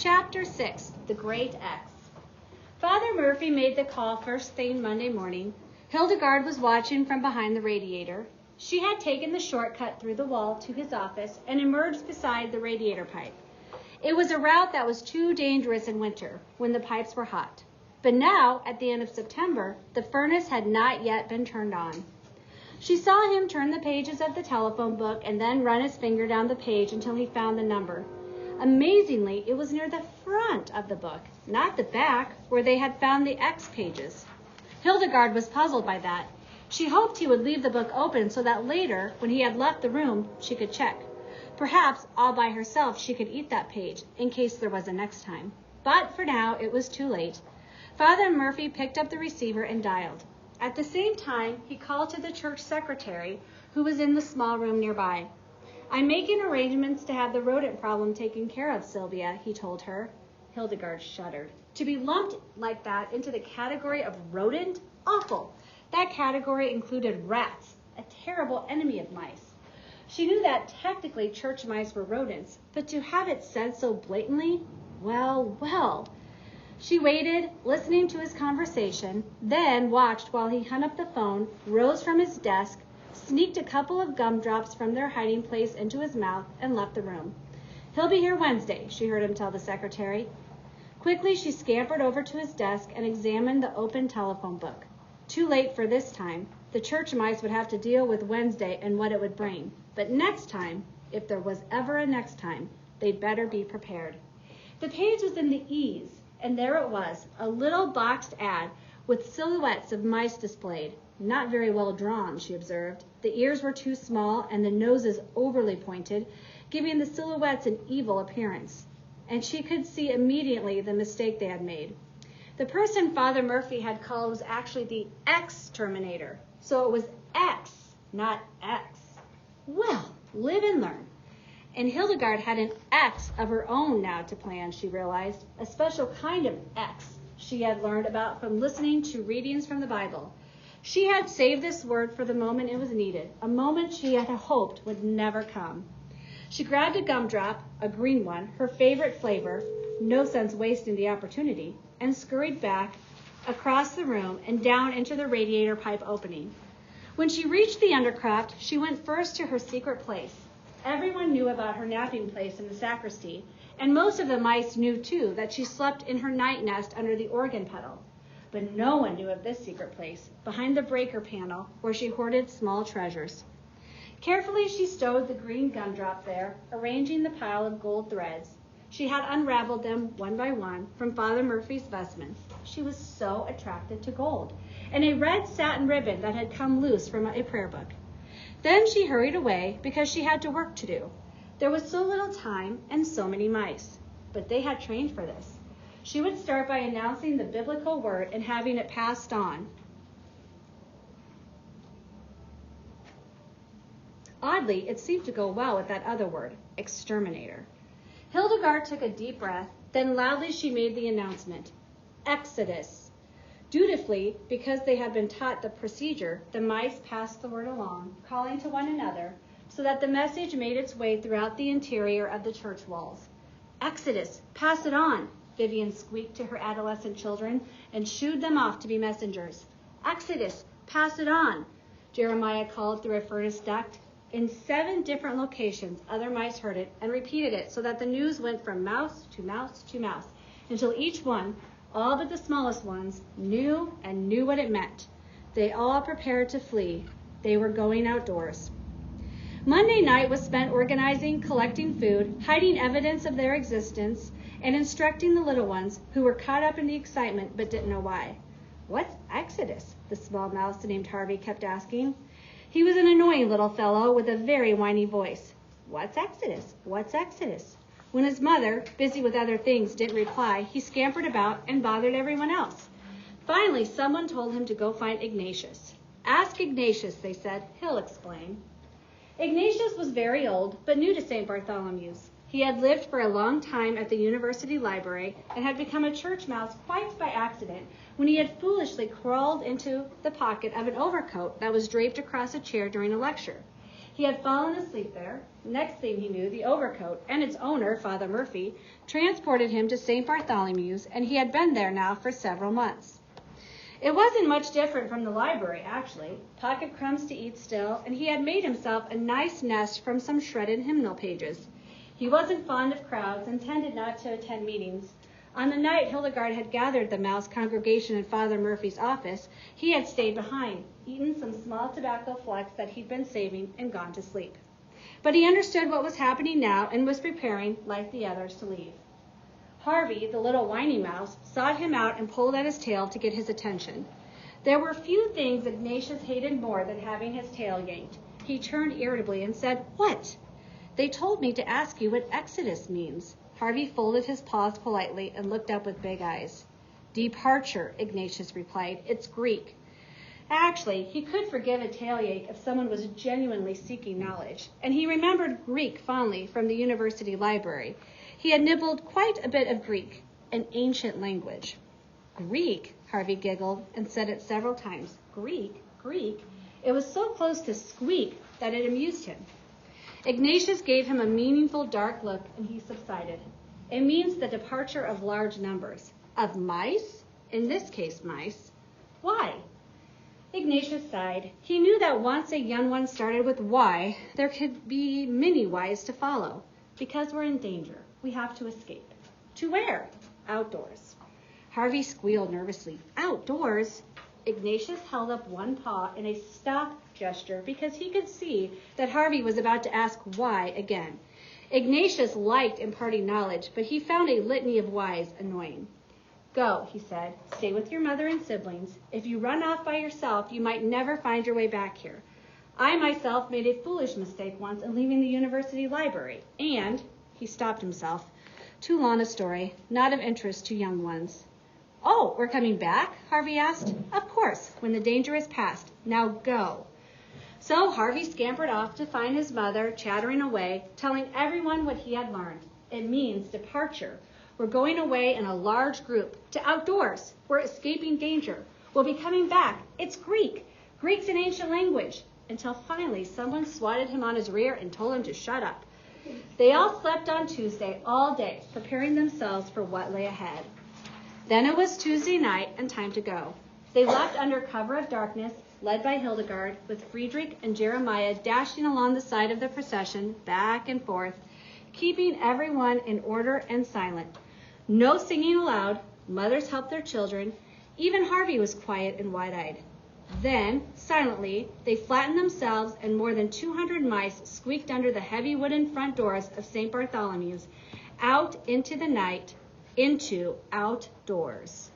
Chapter 6, The Great X. Father Murphy made the call first thing Monday morning. Hildegard was watching from behind the radiator. She had taken the shortcut through the wall to his office and emerged beside the radiator pipe. It was a route that was too dangerous in winter, when the pipes were hot. But now, at the end of September, the furnace had not yet been turned on. She saw him turn the pages of the telephone book and then run his finger down the page until he found the number. Amazingly, it was near the front of the book, not the back, where they had found the X pages. Hildegard was puzzled by that. She hoped he would leave the book open so that later, when he had left the room, she could check. Perhaps, all by herself, she could eat that page, in case there was a next time. But for now, it was too late. Father Murphy picked up the receiver and dialed. At the same time, he called to the church secretary, who was in the small room nearby. "I'm making arrangements to have the rodent problem taken care of, Sylvia," he told her. Hildegard shuddered. To be lumped like that into the category of rodent? Awful. That category included rats, a terrible enemy of mice. She knew that technically church mice were rodents, but to have it said so blatantly, well. She waited, listening to his conversation, then watched while he hung up the phone, rose from his desk, sneaked a couple of gumdrops from their hiding place into his mouth, and left the room. "He'll be here Wednesday," she heard him tell the secretary. Quickly, she scampered over to his desk and examined the open telephone book. Too late for this time. The church mice would have to deal with Wednesday and what it would bring. But next time, if there was ever a next time, they'd better be prepared. The page was in the E's, and there it was, a little boxed ad with silhouettes of mice displayed. Not very well drawn, she observed. The ears were too small and the noses overly pointed, giving the silhouettes an evil appearance. And she could see immediately the mistake they had made. The person Father Murphy had called was actually the X-Terminator. So it was X, not X. Well, live and learn. And Hildegard had an X of her own now to plan, she realized. A special kind of X she had learned about from listening to readings from the Bible. She had saved this word for the moment it was needed, a moment she had hoped would never come. She grabbed a gumdrop, a green one, her favorite flavor, no sense wasting the opportunity, and scurried back across the room and down into the radiator pipe opening. When she reached the undercroft, she went first to her secret place. Everyone knew about her napping place in the sacristy, and most of the mice knew, too, that she slept in her night nest under the organ pedal. But no one knew of this secret place, behind the breaker panel, where she hoarded small treasures. Carefully, she stowed the green gumdrop there, arranging the pile of gold threads. She had unraveled them one by one from Father Murphy's vestments. She was so attracted to gold, and a red satin ribbon that had come loose from a prayer book. Then she hurried away because she had to work to do. There was so little time and so many mice, but they had trained for this. She would start by announcing the biblical word and having it passed on. Oddly, it seemed to go well with that other word, exterminator. Hildegard took a deep breath, then loudly she made the announcement, Exodus. Dutifully, because they had been taught the procedure, the mice passed the word along, calling to one another, so that the message made its way throughout the interior of the church walls. Exodus, pass it on, Vivian squeaked to her adolescent children and shooed them off to be messengers. Exodus, pass it on, Jeremiah called through a furnace duct. In 7 different locations, other mice heard it and repeated it so that the news went from mouse to mouse to mouse, until each one, all but the smallest ones, knew what it meant. They all prepared to flee. They were going outdoors. Monday night was spent organizing, collecting food, hiding evidence of their existence, and instructing the little ones who were caught up in the excitement but didn't know why. "What's Exodus?" the small mouse named Harvey kept asking. He was an annoying little fellow with a very whiny voice. "What's Exodus? What's Exodus?" When his mother, busy with other things, didn't reply, he scampered about and bothered everyone else. Finally, someone told him to go find Ignatius. "Ask Ignatius," they said. "He'll explain." Ignatius was very old, but new to St. Bartholomew's. He had lived for a long time at the university library and had become a church mouse quite by accident when he had foolishly crawled into the pocket of an overcoat that was draped across a chair during a lecture. He had fallen asleep there. Next thing he knew, the overcoat and its owner, Father Murphy, transported him to St. Bartholomew's, and he had been there now for several months. It wasn't much different from the library, actually. Pocket crumbs to eat still, and he had made himself a nice nest from some shredded hymnal pages. He wasn't fond of crowds and tended not to attend meetings. On the night Hildegard had gathered the Mouse congregation in Father Murphy's office, he had stayed behind, eaten some small tobacco flecks that he'd been saving, and gone to sleep. But he understood what was happening now and was preparing, like the others, to leave. Harvey, the little whiny mouse, sought him out and pulled at his tail to get his attention. There were few things Ignatius hated more than having his tail yanked. He turned irritably and said, "What?" "They told me to ask you what Exodus means." Harvey folded his paws politely and looked up with big eyes. "Departure," Ignatius replied. "It's Greek." Actually, he could forgive a tail yank if someone was genuinely seeking knowledge, and he remembered Greek fondly from the university library. He had nibbled quite a bit of Greek, an ancient language. "Greek?" Harvey giggled and said it several times. "Greek? Greek?" It was so close to squeak that it amused him. Ignatius gave him a meaningful dark look, and he subsided. "It means the departure of large numbers." "Of mice?" "In this case, mice." "Why?" Ignatius sighed. He knew that once a young one started with why, there could be many whys to follow. "Because we're in danger. We have to escape." "To where?" "Outdoors." Harvey squealed nervously. "Outdoors?" Ignatius held up one paw in a stop gesture because he could see that Harvey was about to ask why again. Ignatius liked imparting knowledge, but he found a litany of whys annoying. "Go," he said. "Stay with your mother and siblings. If you run off by yourself, you might never find your way back here. I myself made a foolish mistake once in leaving the university library, and," he stopped himself, "too long a story, not of interest to young ones." "Oh, we're coming back?" Harvey asked. "Of course, when the danger is past. Now go." So Harvey scampered off to find his mother, chattering away, telling everyone what he had learned. It means departure. We're going away in a large group to outdoors. We're escaping danger. We'll be coming back. It's Greek. Greek's an ancient language. Until finally someone swatted him on his rear and told him to shut up. They all slept on Tuesday all day, preparing themselves for what lay ahead. Then it was Tuesday night and time to go. They left under cover of darkness, led by Hildegard, with Friedrich and Jeremiah dashing along the side of the procession, back and forth, keeping everyone in order and silent. No singing aloud. Mothers helped their children. Even Harvey was quiet and wide-eyed. Then, silently, they flattened themselves, and more than 200 mice squeaked under the heavy wooden front doors of St. Bartholomew's, out into the night, into outdoors.